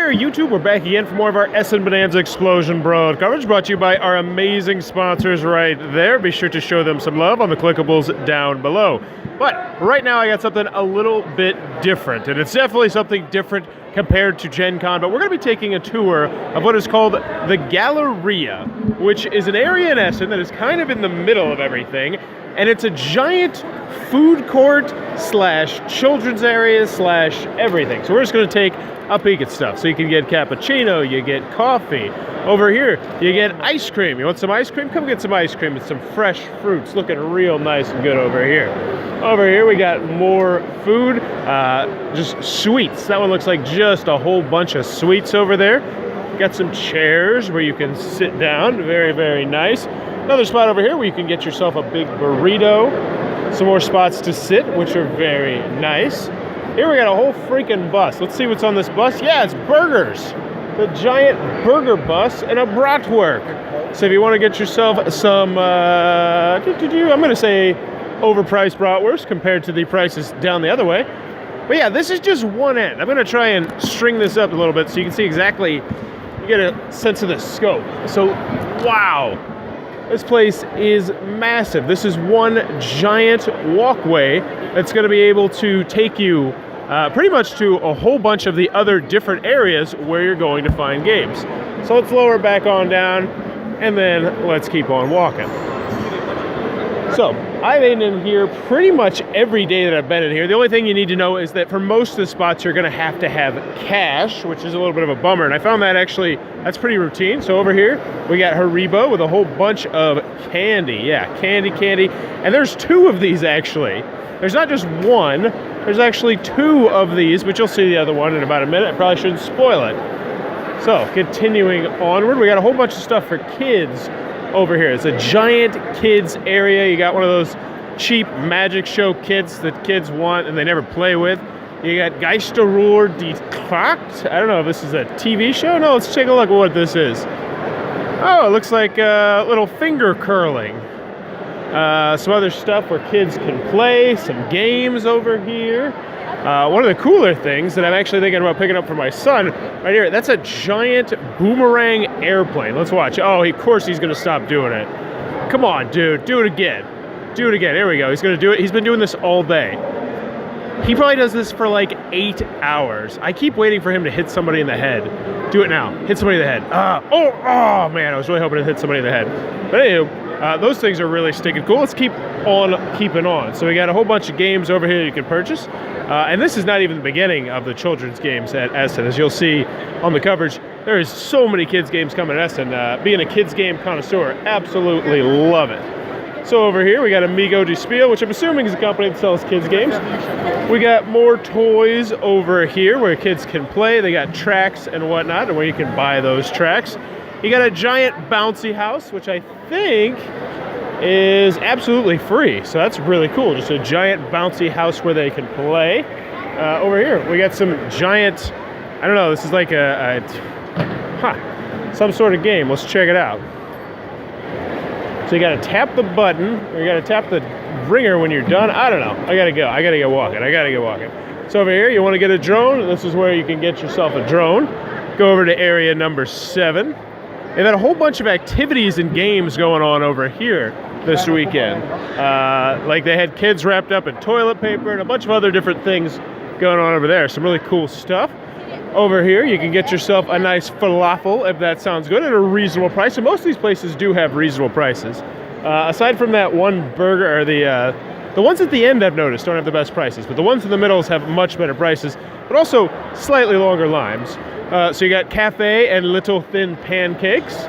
there, YouTube. We're back again for more of our Essen Bonanza Explosion Brawl coverage, brought to you by our amazing sponsors right there. Be sure to show them some love on the clickables down below. But right now I got something a little bit different, and it's definitely something different compared to Gen Con, but we're going to be taking a tour of what is called the Galeria, which is an area in Essen that is kind of in the middle of everything, and it's a giant food court slash children's area slash everything. So we're just going to take a peek at stuff. So you can get cappuccino, you get coffee. Over here, you get ice cream. You want some ice cream? Come get some ice cream and some fresh fruits. Looking real nice and good over here. Over here, we got more food, just sweets. That one looks like just a whole bunch of sweets over there. Got some chairs where you can sit down. Very, very nice. Another spot over here where you can get yourself a big burrito. Some more spots to sit, which are very nice. Here we got a whole freaking bus. Let's see what's on this bus. Yeah, it's burgers. The giant burger bus and a bratwurst. So if you want to get yourself some, I'm going to say overpriced bratwurst compared to the prices down the other way. But yeah, this is just one end. I'm going to try and string this up a little bit so you can see exactly, you get a sense of the scope. So, wow. This place is massive. This is one giant walkway that's going to be able to take you pretty much to a whole bunch of the other different areas where you're going to find games. So let's lower back on down, and then let's keep on walking. So I've been in here pretty much every day that I've been in here. The only thing you need to know is that for most of the spots, you're going to have cash, which is a little bit of a bummer. And I found that actually, that's pretty routine. So over here, we got Haribo with a whole bunch of candy. Yeah, candy. And there's two of these, actually. There's not just one. There's actually two of these, but you'll see the other one in about a minute. I probably shouldn't spoil it. So continuing onward, we got a whole bunch of stuff for kids over here. It's a giant kids area. You got one of those cheap magic show kits that kids want and they never play with. You got Geisterruhr die Kracht. I don't know if this is a TV show. No, let's take a look at what this is. Oh, it looks like a little finger curling. Some other stuff where kids can play, some games over here. One of the cooler things that I'm actually thinking about picking up for my son, right here, that's a giant boomerang airplane. Let's watch. Oh, of course he's going to stop doing it. Come on, dude. Do it again. Do it again. Here we go. He's going to do it. He's been doing this all day. He probably does this for like 8 hours. I keep waiting for him to hit somebody in the head. Do it now. Hit somebody in the head. Oh, man. I was really hoping to hit somebody in the head. But anywho, those things are really stinking cool. Let's keep on keeping on. So we got a whole bunch of games over here you can purchase. And this is not even the beginning of the children's games at Essen. As you'll see on the coverage, there is so many kids games coming at Essen. Being a kids game connoisseur, absolutely love it. So over here, we got Amigo di Spiel, which I'm assuming is a company that sells kids games. We got more toys over here where kids can play. They got tracks and whatnot, and where you can buy those tracks. You got a giant bouncy house, which I think is absolutely free. So that's really cool. Just a giant bouncy house where they can play. Over here, we got some giant, I don't know, this is like some sort of game. Let's check it out. So you gotta tap the button, or you gotta tap the ringer when you're done. I don't know. I gotta get walking. So over here, you wanna get a drone. This is where you can get yourself a drone. Go over to area number 7. They've had a whole bunch of activities and games going on over here this weekend. Like they had kids wrapped up in toilet paper and a bunch of other different things going on over there. Some really cool stuff. Over here, you can get yourself a nice falafel, if that sounds good, at a reasonable price. And most of these places do have reasonable prices. Aside from that one burger, or the ones at the end I've noticed don't have the best prices, but the ones in the middle have much better prices, but also slightly longer lines. So you got cafe and little thin pancakes.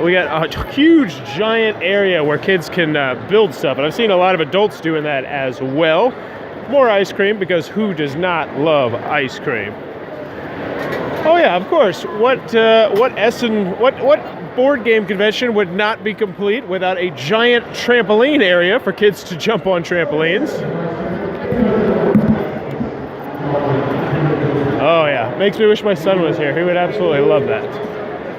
We got a huge, giant area where kids can build stuff, and I've seen a lot of adults doing that as well. More ice cream, because who does not love ice cream? Oh yeah, of course. What board game convention would not be complete without a giant trampoline area for kids to jump on trampolines? Oh yeah, makes me wish my son was here. He would absolutely love that.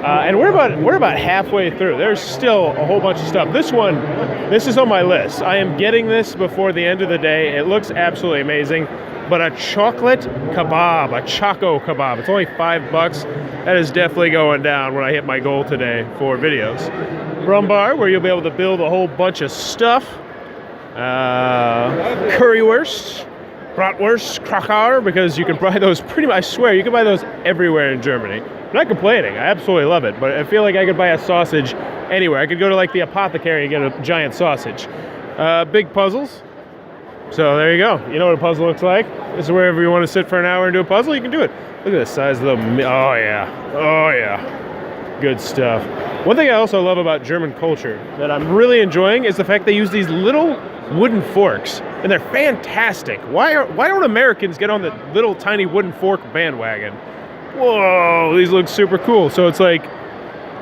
And we're about halfway through. There's still a whole bunch of stuff. This is on my list. I am getting this before the end of the day. It looks absolutely amazing. but a chocolate kebab, a choco kebab. It's only $5. That is definitely going down when I hit my goal today for videos. Rum bar, where you'll be able to build a whole bunch of stuff. Currywurst, bratwurst, kracher, because you can buy those pretty much, I swear, you can buy those everywhere in Germany. I'm not complaining, I absolutely love it, but I feel like I could buy a sausage anywhere. I could go to like the apothecary and get a giant sausage. Big puzzles. So there you go. You know what a puzzle looks like. This is wherever you want to sit for an hour and do a puzzle, you can do it. Look at the size of the... Oh, yeah. Oh, yeah. Good stuff. One thing I also love about German culture that I'm really enjoying is the fact they use these little wooden forks, and they're fantastic. Why don't Americans get on the little tiny wooden fork bandwagon? Whoa, these look super cool. So it's like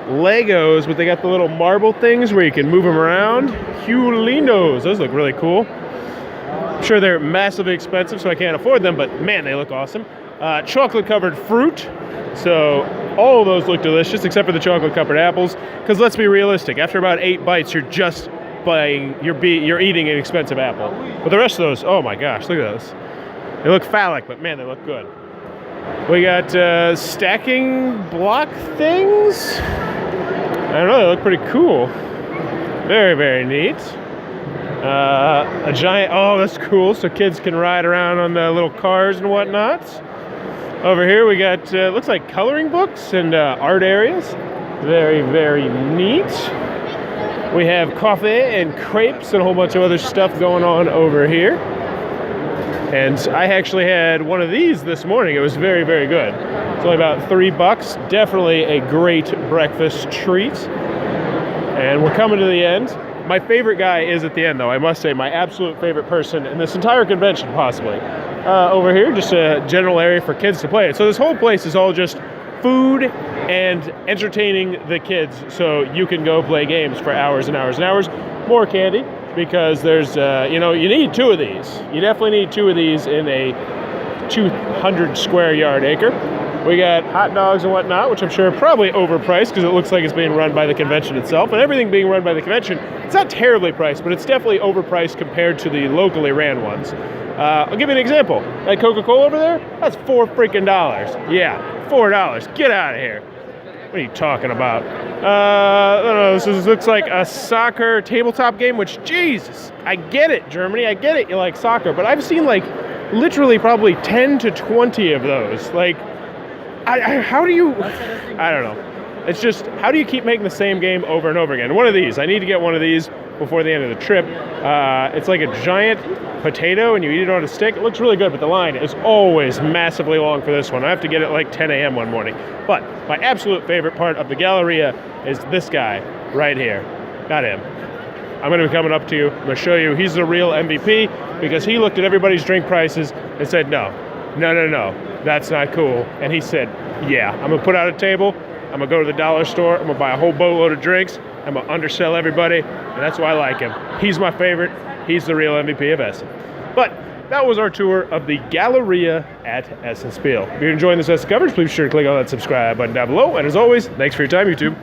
Legos, but they got the little marble things where you can move them around. Hulinos. Those look really cool. I'm sure they're massively expensive, so I can't afford them, but man, they look awesome. Chocolate-covered fruit. So all of those look delicious, except for the chocolate-covered apples. Because let's be realistic, after about 8 bites, you're just you're eating an expensive apple. But the rest of those, oh my gosh, look at those. They look phallic, but man, they look good. We got stacking block things. I don't know, they look pretty cool. Very, very neat. A giant, oh, that's cool. So kids can ride around on the little cars and whatnot. Over here we got, looks like coloring books and art areas. Very, very neat. We have coffee and crepes and a whole bunch of other stuff going on over here. And I actually had one of these this morning. It was very, very good. It's only about $3. Definitely a great breakfast treat. And we're coming to the end. My favorite guy is at the end, though. I must say, my absolute favorite person in this entire convention, possibly. Over here, just a general area for kids to play. So this whole place is all just food and entertaining the kids, so you can go play games for hours and hours and hours. More candy, because there's, you need 2 of these. You definitely need 2 of these in a 200 square yard acre. We got hot dogs and whatnot, which I'm sure are probably overpriced because it looks like it's being run by the convention itself. And everything being run by the convention, it's not terribly priced, but it's definitely overpriced compared to the locally ran ones. I'll give you an example. That Coca-Cola over there, that's $4 freaking. Yeah, $4. Get out of here. What are you talking about? I don't know, this looks like a soccer tabletop game, which, Jesus, I get it, Germany, I get it, you like soccer, but I've seen like literally probably 10 to 20 of those. Like, how do you, I don't know. It's just, how do you keep making the same game over and over again? One of these, I need to get one of these before the end of the trip. It's like a giant potato and you eat it on a stick. It looks really good, but the line is always massively long for this one. I have to get it like 10 a.m. one morning. But my absolute favorite part of the Galeria is this guy right here. Not him. I'm going to be coming up to you. I'm going to show you he's the real MVP because he looked at everybody's drink prices and said, no, that's not cool. And he said, yeah, I'm going to put out a table. I'm going to go to the dollar store. I'm going to buy a whole boatload of drinks. I'm going to undersell everybody. And that's why I like him. He's my favorite. He's the real MVP of Essen. But that was our tour of the Galeria at Essen Spiel. If you're enjoying this Essen coverage, please be sure to click on that subscribe button down below. And as always, thanks for your time, YouTube.